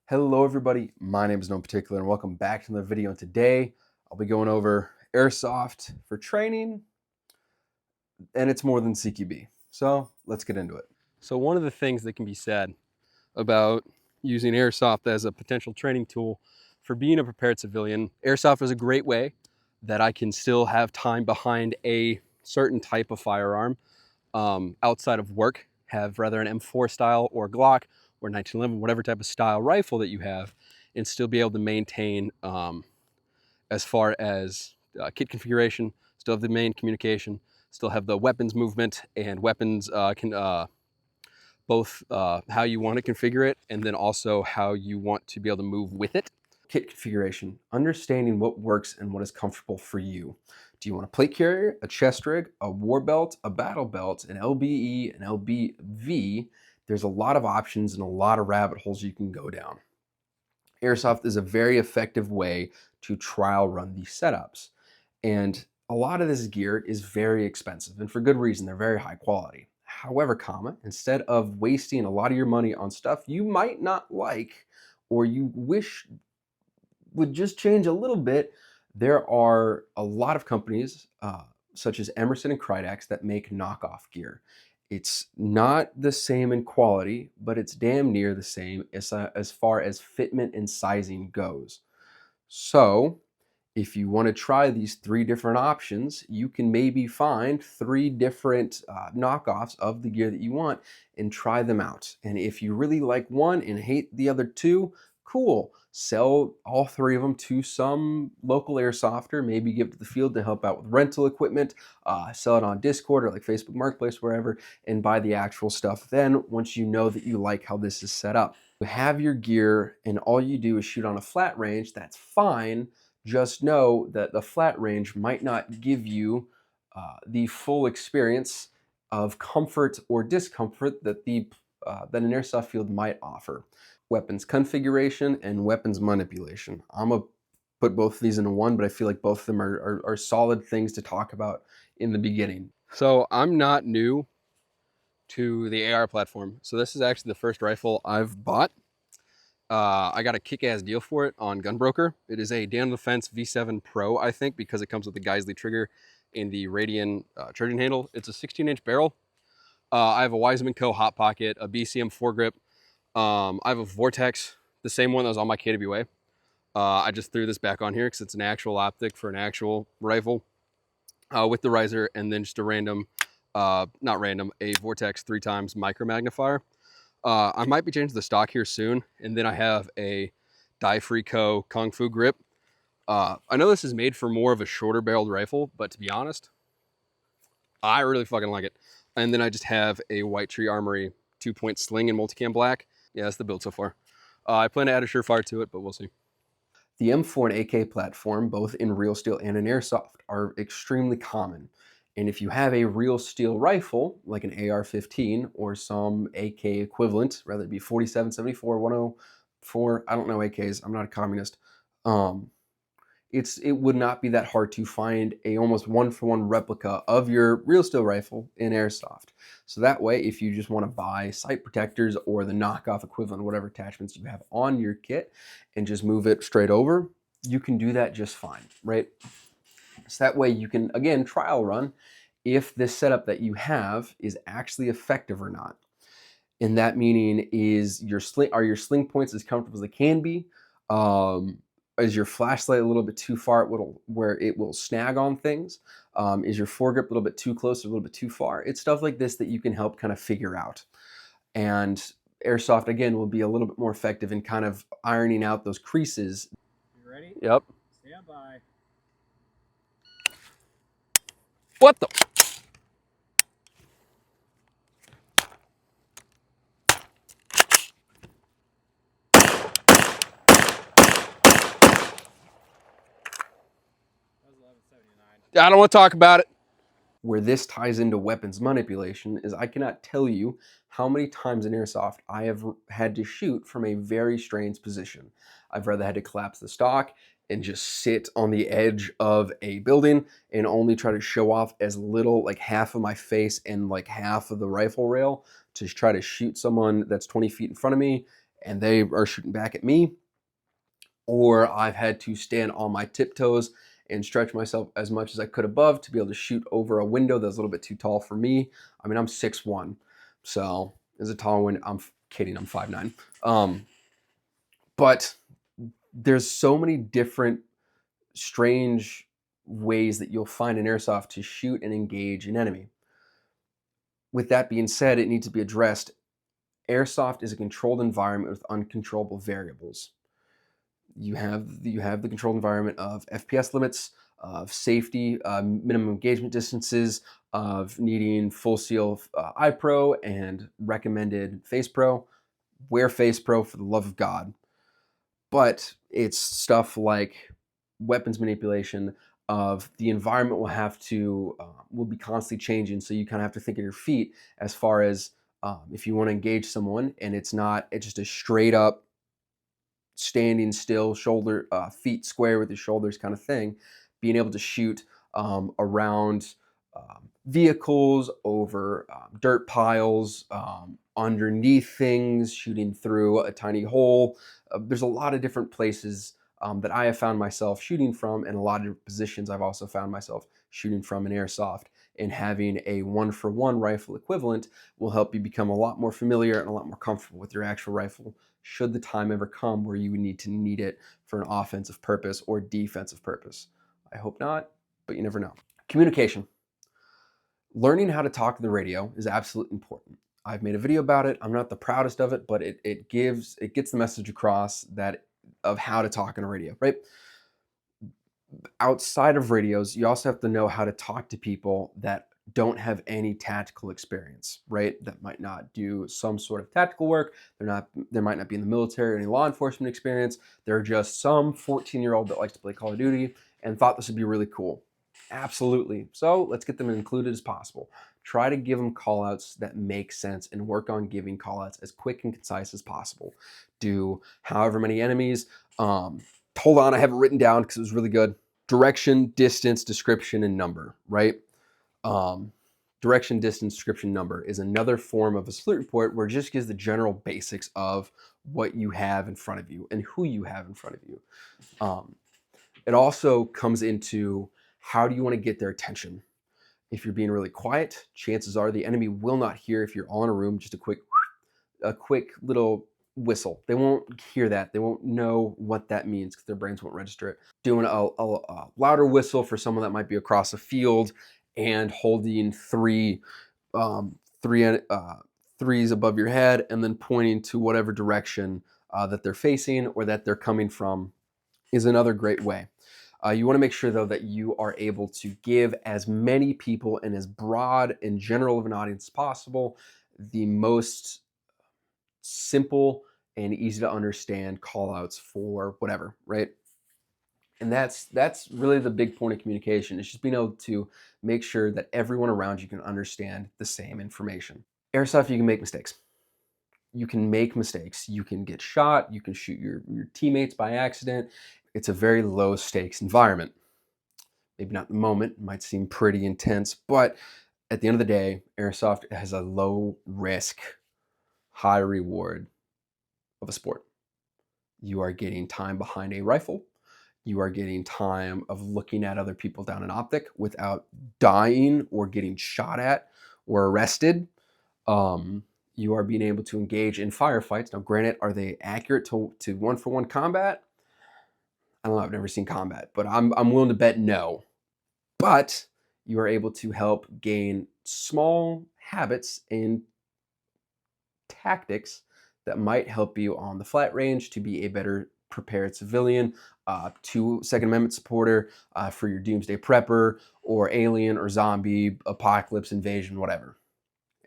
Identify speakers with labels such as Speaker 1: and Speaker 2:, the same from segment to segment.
Speaker 1: Hello everybody, my name is No Particular and welcome back to another video. And today I'll be going over Airsoft for training, and it's more than CQB. So let's get into it.
Speaker 2: So one of the things that can be said about using Airsoft as a potential training tool for being a prepared civilian, Airsoft is a great way that I can still have time behind a certain type of firearm outside of work, have rather an M4 style or Glock or 1911, whatever type of style rifle that you have, and still be able to maintain as far as kit configuration, still have the main communication, still have the weapons movement and weapons can both how you want to configure it and then also how you want to be able to move with it.
Speaker 1: Kit configuration, understanding what works and what is comfortable for you. Do you want a plate carrier, a chest rig, a war belt, a battle belt, an LBE, an LBV? There's a lot of options and a lot of rabbit holes you can go down. Airsoft is a very effective way to trial run these setups. And a lot of this gear is very expensive, and for good reason. They're very high quality. However, instead of wasting a lot of your money on stuff you might not like or you wish would just change a little bit, there are a lot of companies such as Emerson and Krydex that make knockoff gear. It's not the same in quality, but it's damn near the same as far as fitment and sizing goes. So if you want to try these three different options, you can maybe find three different knockoffs of the gear that you want and try them out. And if you really like one and hate the other two, cool. Sell all three of them to some local airsofter, maybe give it to the field to help out with rental equipment, sell it on Discord or like Facebook Marketplace, wherever, and buy the actual stuff then once you know that you like how this is set up. You have your gear and all you do is shoot on a flat range, that's fine. Just know that the flat range might not give you the full experience of comfort or discomfort that that an airsoft field might offer. Weapons configuration and weapons manipulation. I'm gonna put both of these into one, but I feel like both of them are solid things to talk about in the beginning.
Speaker 2: So I'm not new to the AR platform. So this is actually the first rifle I've bought. I got a kick-ass deal for it on Gunbroker. It is a Dan Defense V7 Pro, I think, because it comes with the Geisley trigger and the Radian charging handle. It's a 16-inch barrel. I have a Wiseman Co. Hot Pocket, a BCM foregrip. I have a Vortex, the same one that was on my KWA. I just threw this back on here because it's an actual optic for an actual rifle with the riser, and then just a random, not random, a Vortex 3x micro magnifier. I might be changing the stock here soon, and then I have a Die-Free Co. Kung Fu grip. I know this is made for more of a shorter barreled rifle, but to be honest, I really fucking like it. And then I just have a White Tree Armory 2-point sling in multicam black. Yeah, that's the build so far. I plan to add a Surefire to it, but we'll see.
Speaker 1: The M4 and AK platform, both in real steel and in airsoft, are extremely common. And if you have a real steel rifle, like an AR-15 or some AK equivalent, whether it be 47, 74, 104, I don't know AKs, I'm not a communist, it would not be that hard to find a almost one-for-one replica of your real steel rifle in airsoft. So that way, if you just want to buy sight protectors or the knockoff equivalent, whatever attachments you have on your kit, and just move it straight over, you can do that just fine, right? So that way you can, again, trial run if this setup that you have is actually effective or not. And that meaning is are your sling points as comfortable as they can be? Is your flashlight a little bit too far where it will snag on things? Is your foregrip a little bit too close or a little bit too far? It's stuff like this that you can help kind of figure out. And Airsoft, again, will be a little bit more effective in kind of ironing out those creases.
Speaker 3: You ready?
Speaker 2: Yep.
Speaker 3: Stand by.
Speaker 2: What the?
Speaker 3: That was 1179.
Speaker 2: I don't want to talk about it.
Speaker 1: Where this ties into weapons manipulation is I cannot tell you how many times in Airsoft I have had to shoot from a very strange position. I've rather had to collapse the stock and just sit on the edge of a building and only try to show off as little, like half of my face and like half of the rifle rail, to try to shoot someone that's 20 feet in front of me and they are shooting back at me, or I've had to stand on my tiptoes and stretch myself as much as I could above to be able to shoot over a window that's a little bit too tall for me. I mean, I'm 6'1", so it's a tall window. I'm kidding, I'm 5'9". But there's so many different strange ways that you'll find in airsoft to shoot and engage an enemy. With that being said, it needs to be addressed. Airsoft is a controlled environment with uncontrollable variables. You have the controlled environment of FPS limits, of safety, minimum engagement distances, of needing full seal eye pro and recommended face pro. Wear face pro for the love of God. But it's stuff like weapons manipulation. Of the environment will be constantly changing, so you kind of have to think of your feet as far as if you want to engage someone and it's just a straight up standing still, feet square with your shoulders kind of thing, being able to shoot around vehicles, over dirt piles, underneath things, shooting through a tiny hole. There's a lot of different places that I have found myself shooting from, and a lot of different positions I've also found myself shooting from in airsoft. And having a 1-for-1 rifle equivalent will help you become a lot more familiar and a lot more comfortable with your actual rifle, should the time ever come where you would need it for an offensive purpose or defensive purpose. I hope not, but you never know. Communication. Learning how to talk to the radio is absolutely important. I've made a video about it. I'm not the proudest of it, but it gets the message across of how to talk on a radio, right? Outside of radios, you also have to know how to talk to people that don't have any tactical experience, right? That might not do some sort of tactical work. They might not be in the military or any law enforcement experience. They're just some 14-year-old that likes to play Call of Duty and thought this would be really cool. Absolutely. So let's get them included as possible. Try to give them callouts that make sense and work on giving callouts as quick and concise as possible. Do however many enemies. Hold on, I have it written down because it was really good. Direction, distance, description, and number, right? Direction, distance, description, number is another form of a salute report where it just gives the general basics of what you have in front of you and who you have in front of you. It also comes into how do you want to get their attention. If you're being really quiet, chances are the enemy will not hear if you're all in a room, just a quick little whistle. They won't hear that. They won't know what that means because their brains won't register it. Doing a louder whistle for someone that might be across a field and holding threes above your head and then pointing to whatever direction that they're facing or that they're coming from is another great way. You want to make sure, though, that you are able to give as many people and as broad and general of an audience as possible the most simple and easy to understand call outs for whatever, right? And that's really the big point of communication. It's just being able to make sure that everyone around you can understand the same information. Airsoft, you can make mistakes. You can make mistakes. You can get shot. You can shoot your teammates by accident. It's a very low stakes environment. Maybe not in the moment, it might seem pretty intense, but at the end of the day, airsoft has a low risk, high reward of a sport. You are getting time behind a rifle. You are getting time of looking at other people down an optic without dying or getting shot at or arrested. You are being able to engage in firefights. Now, granted, are they accurate to 1-for-1 combat? I don't know. I've never seen combat, but I'm willing to bet no. But you are able to help gain small habits and tactics that might help you on the flat range to be a better prepared civilian, Second Amendment supporter, for your doomsday prepper, or alien or zombie, apocalypse, invasion, whatever.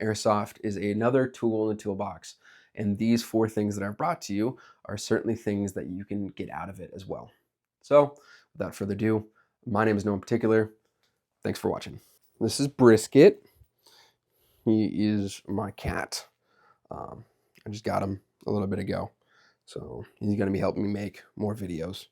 Speaker 1: Airsoft is another tool in the toolbox. And these 4 things that I've brought to you are certainly things that you can get out of it as well. So without further ado, my name is no one particular. Thanks for watching. This is Brisket. He is my cat. I just got him a little bit ago. So he's going to be helping me make more videos.